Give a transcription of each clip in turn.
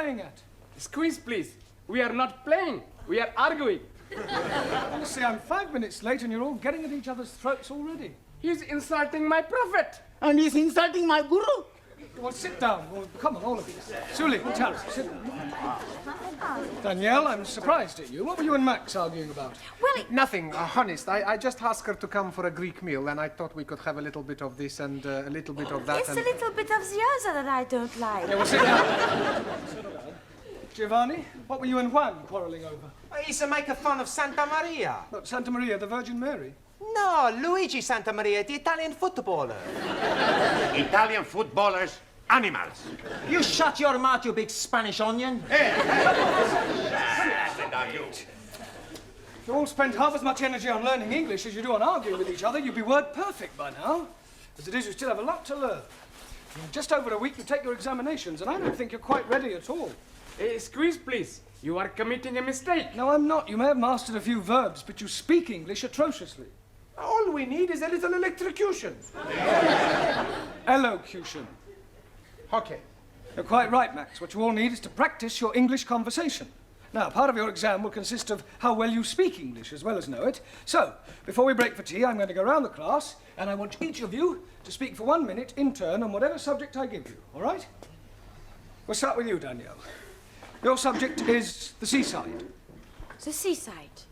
playing at? Squeeze, please. We are not playing. We are arguing. Honestly, I'm 5 minutes late and you're all getting at each other's throats already. He's insulting my prophet. And he's insulting my guru. Well, sit down. Well, come on, all of you. Suli, Tara, sit down. Danielle, I'm surprised at you. What were you and Max arguing about? Well, Nothing, honest. I just asked her to come for a Greek meal, and I thought we could have a little bit of this and a little bit of that. it's a little bit of the other that I don't like. Yeah, well, sit down. Giovanni, what were you and Juan quarrelling over? He's making fun of Santa Maria. What, Santa Maria, the Virgin Mary? No, Luigi Santa Maria, the Italian footballer. Italian footballers, animals. You shut your mouth, you big Spanish onion. If you all spent half as much energy on learning English as you do on arguing with each other, you'd be word perfect by now. As it is, you still have a lot to learn. In just over a week, you take your examinations, and I don't think you're quite ready at all. Squeeze, please. You are committing a mistake. No, I'm not. You may have mastered a few verbs, but you speak English atrociously. All we need is a little electrocution. Elocution. Okay. You're quite right, Max. What you all need is to practice your English conversation. Now, part of your exam will consist of how well you speak English as well as know it. So, before we break for tea, I'm going to go round the class, and I want each of you to speak for 1 minute in turn on whatever subject I give you, all right? We'll start with you, Danielle. Your subject is the seaside. The seaside.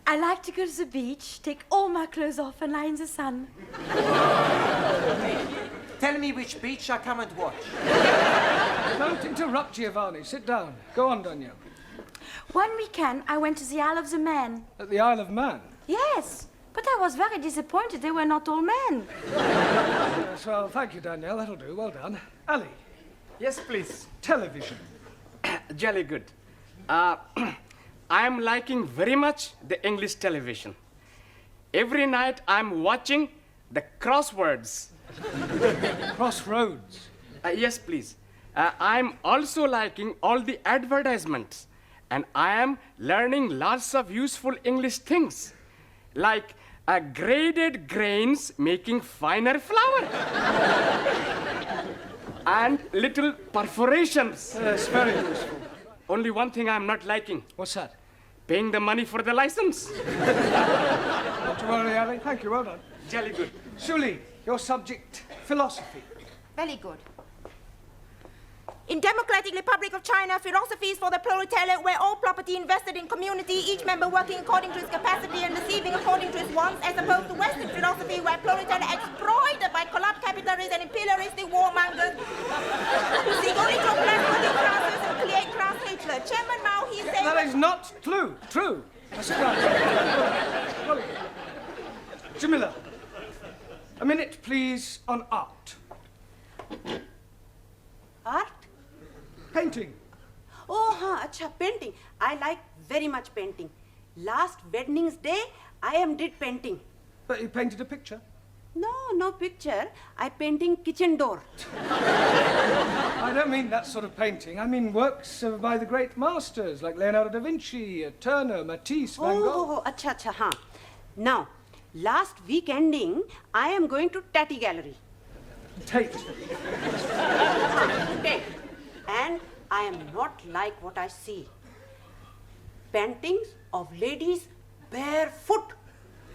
I like to go to the beach, take all my clothes off and lie in the sun. Tell me which beach I come and watch. Don't interrupt, Giovanni. Sit down. Go on, Danielle. One weekend, I went to the Isle of the Man. At the Isle of Man. Yes, but I was very disappointed they were not all men. Yes, well, thank you, Danielle. That'll do. Well done. Ali, Yes, please. television. Jolly good. I am liking very much the English television. Every night I'm watching the crosswords. Crossroads. Yes, please. I'm also liking all the advertisements. And I am learning lots of useful English things. Like graded grains making finer flour. And little perforations. Yes, very useful. Only one thing I'm not liking. What's that? Paying the money for the license. Not to worry, Ali. Thank you. Well done. Jolly good. Suli, your subject, philosophy. Very good. In Democratic Republic of China, philosophy is for the proletariat, where all property invested in community, each member working according to his capacity and receiving according to his wants, as opposed to Western philosophy, where proletariat exploited by corrupt capitalists and imperialistic warmongers who seek only to oppress working classes and create class hatred. Chairman Mao, he said... That is not true. Now sit down. Jamila, a minute, please, on art. Art? Painting. Oh, acha, painting. I like very much painting. Last Wednesday's day, I did painting. But you painted a picture. No picture. I painting kitchen door. I don't mean that sort of painting. I mean works by the great masters like Leonardo da Vinci, Turner, Matisse, Van Gogh. Oh, acha, huh. Now, last week ending, I am going to Tati Gallery. Tate. Tate. And I am not like what I see. Paintings of ladies barefoot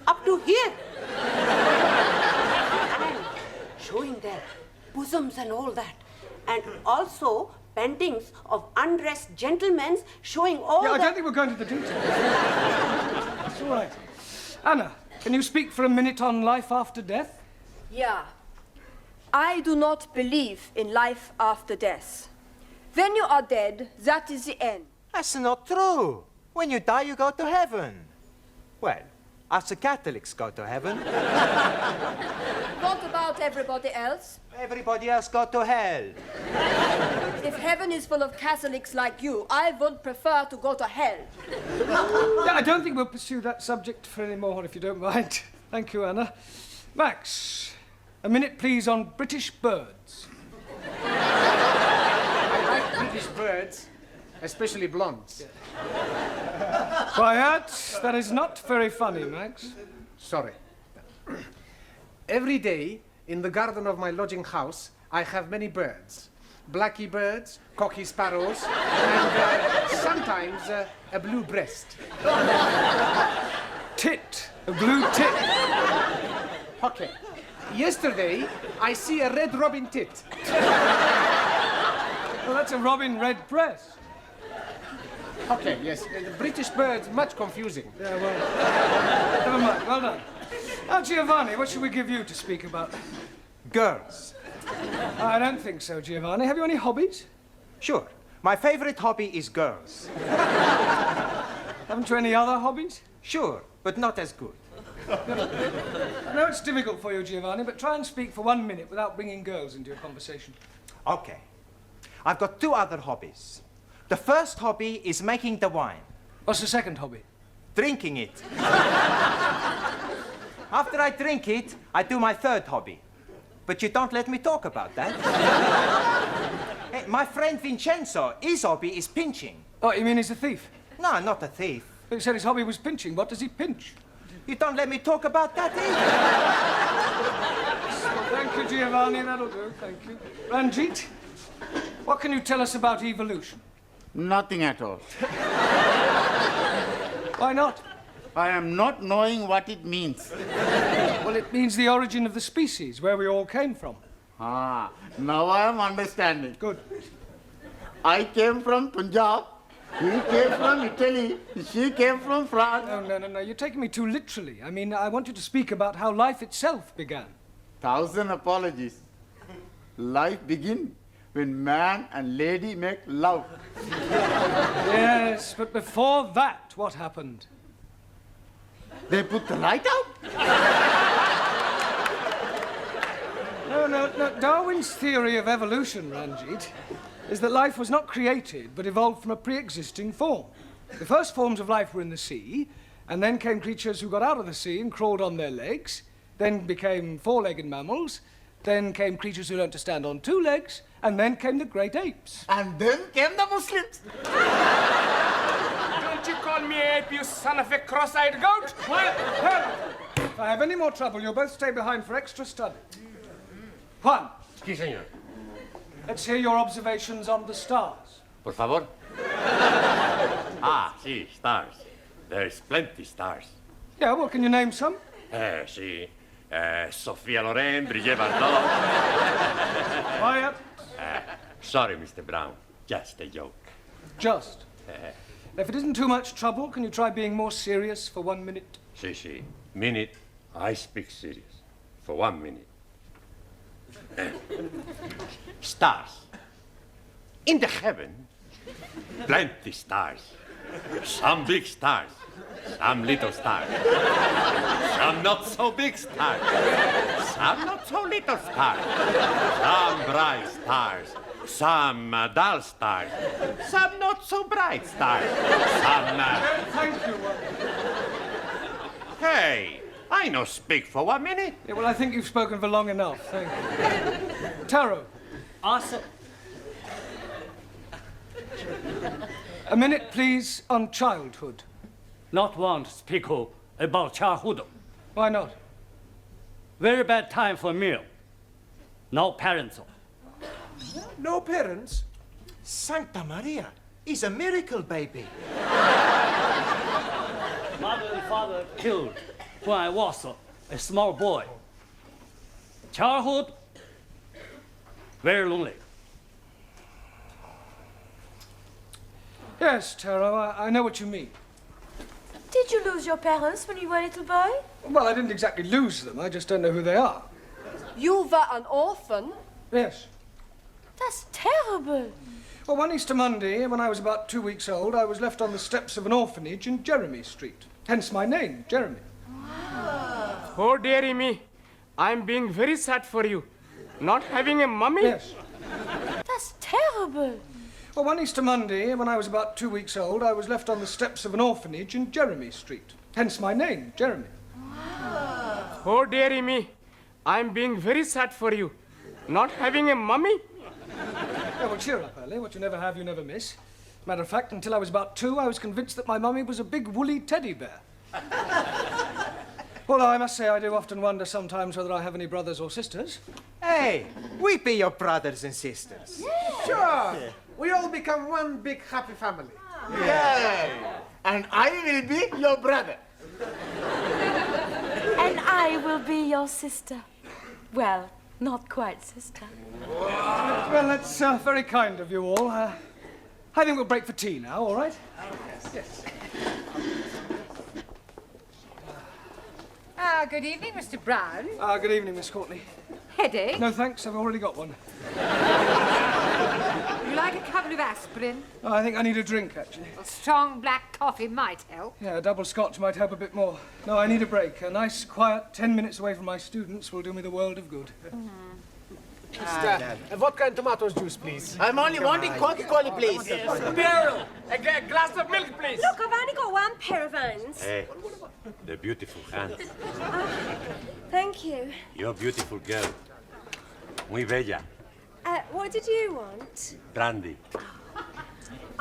up to here. And showing their bosoms and all that. And also paintings of undressed gentlemen showing all I don't think we're going to the details. It's all right. Anna, can you speak for a minute on life after death? Yeah. I do not believe in life after death. When you are dead, that is the end. That's not true. When you die, you go to heaven. Well, us the Catholics go to heaven. What about everybody else? Everybody else go to hell. If heaven is full of Catholics like you, I would prefer to go to hell. Yeah, I don't think we'll pursue that subject for any more, if you don't mind. Thank you, Anna. Max, a minute, please, on British birds. British birds, especially blondes. Quiet. That is not very funny, Max. Sorry. Every day, in the garden of my lodging house, I have many birds. blacky birds, cocky sparrows, and sometimes a blue breast. Tit. A blue tit. Okay. Yesterday, I see a red robin tit. Well, that's a robin redbreast. Okay, yes. The British birds, much confusing. Yeah, well, never mind. Well done. Now, Giovanni, what should we give you to speak about? Girls. I don't think so, Giovanni. Have you any hobbies? Sure. My favorite hobby is girls. Haven't you any other hobbies? Sure, but not as good. I know it's difficult for you, Giovanni, but try and speak for 1 minute without bringing girls into your conversation. Okay. I've got 2 other hobbies. The first hobby is making the wine. What's the second hobby? Drinking it. After I drink it, I do my third hobby. But you don't let me talk about that. Hey, my friend Vincenzo, his hobby is pinching. Oh, you mean he's a thief? No, not a thief. But you said his hobby was pinching. What does he pinch? You don't let me talk about that either. Thank you, Giovanni. That'll do. Thank you. Ranjit, what can you tell us about evolution? Nothing at all. Why not? I am not knowing what it means. Well, it means the origin of the species, where we all came from. Ah, now I am understanding. Good. I came from Punjab. He came from Italy. She came from France. No. You're taking me too literally. I mean, I want you to speak about how life itself began. 1,000 apologies. Life begins when man and lady make love. Yes, but before that, what happened? They put the light out. No. Darwin's theory of evolution, Ranjit, is that life was not created, but evolved from a pre-existing form. The first forms of life were in the sea, and then came creatures who got out of the sea and crawled on their legs, then became four-legged mammals, then came creatures who learned to stand on 2 legs, and then came the great apes. And then came the Muslims. Don't you call me ape, you son of a cross-eyed goat? Quiet! If I have any more trouble, you'll both stay behind for extra study. Juan, Sí, señor. let's hear your observations on the stars. Por favor. Sí, stars. There's plenty stars. Yeah, well, can you name some? Sí. Sophia Loren, Brigitte Bardot. Quiet. Sorry, Mr. Brown. Just a joke. Just. If it isn't too much trouble, can you try being more serious for 1 minute? Sí. Minute, I speak serious. For 1 minute. Stars. In the heaven, plenty stars. Some big stars, some little stars. Some not so big stars, some not so little stars. Some bright stars, some dull stars, some not so bright stars. Some... Thank you. Hey, I no speak for 1 minute. Yeah, well, I think you've spoken for long enough. Thank you. Taro, Also, a minute, please, on childhood. not want to speak about childhood. Why not? Very bad time for meal. No parents. No parents? Santa Maria, he's a miracle baby. Mother and father killed when I was a small boy. Childhood, very lonely. Yes, Taro, I know what you mean. Did you lose your parents when you were a little boy? Well, I didn't exactly lose them. I just don't know who they are. You were an orphan? Yes. That's terrible. Well, one Easter Monday, when I was about 2 weeks old, I was left on the steps of an orphanage in Jeremy Street. Hence my name, Jeremy. Oh, dearie me. I'm being very sad for you. Not having a mummy? Yes. That's terrible. Well, one Easter Monday, when I was about 2 weeks old, I was left on the steps of an orphanage in Jeremy Street. Hence my name, Jeremy. Oh, dearie me. I'm being very sad for you. Not having a mummy? Yeah, well, cheer up, Ellie. What you never have, you never miss. Matter of fact, until I was about 2, I was convinced that my mummy was a big woolly teddy bear. Although I must say I do often wonder sometimes whether I have any brothers or sisters. Hey, we be your brothers and sisters. Sure. We all become one big happy family. Yeah. And I will be your brother. And I will be your sister. Well, not quite sister. Well, that's very kind of you all. I think we'll break for tea now, all right? Yes. Good evening, Mr. Brown. Good evening, Miss Courtney. Headache? No, thanks. I've already got one. You like a couple of aspirin? Oh, I think I need a drink, actually. A strong black coffee might help. Yeah, a double scotch might help a bit more. No, I need a break. A nice, quiet 10 minutes away from my students will do me the world of good. A vodka and tomatoes juice, please. I'm only wanting Coca-Cola, please. Beryl, a glass of milk, please. Look, I've only got one pair of hands. Hey, the beautiful hands. Thank you. You're a beautiful girl. Muy bella. What did you want? Brandy.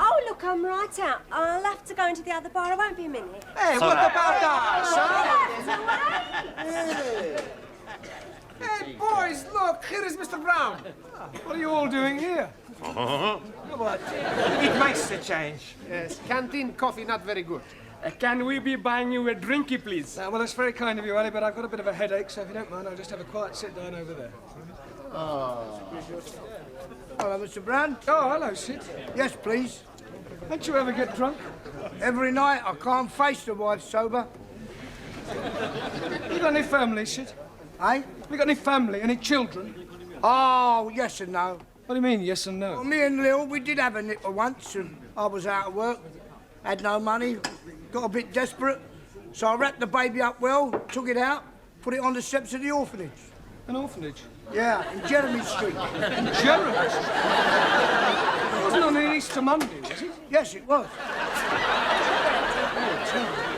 Oh, look, I'm right out. I'll have to go into the other bar. I won't be a minute. Hey, what about us? Hey, boys, look, here is Mr. Brown. What are you all doing here? It makes a change. Yes, canteen coffee not very good. Can we be buying you a drinky, please? Well, that's very kind of you, Ali, but I've got a bit of a headache, so if you don't mind, I'll just have a quiet sit down over there. Hello, Mr. Brown. Oh, hello, Sid. Yes, please. Don't you ever get drunk? Every night I can't face the wife sober. You got any family, Sid? Eh? You got any family, any children? Oh, yes and no. What do you mean, yes and no? Well, me and Lil, we did have a nipper once, and I was out of work, had no money, got a bit desperate, so I wrapped the baby up well, took it out, put it on the steps of the orphanage. An orphanage? Yeah, in Jeremy Street. Jeremy Street? It wasn't on an Easter Monday, was it? Yes, it was. Oh, terrible.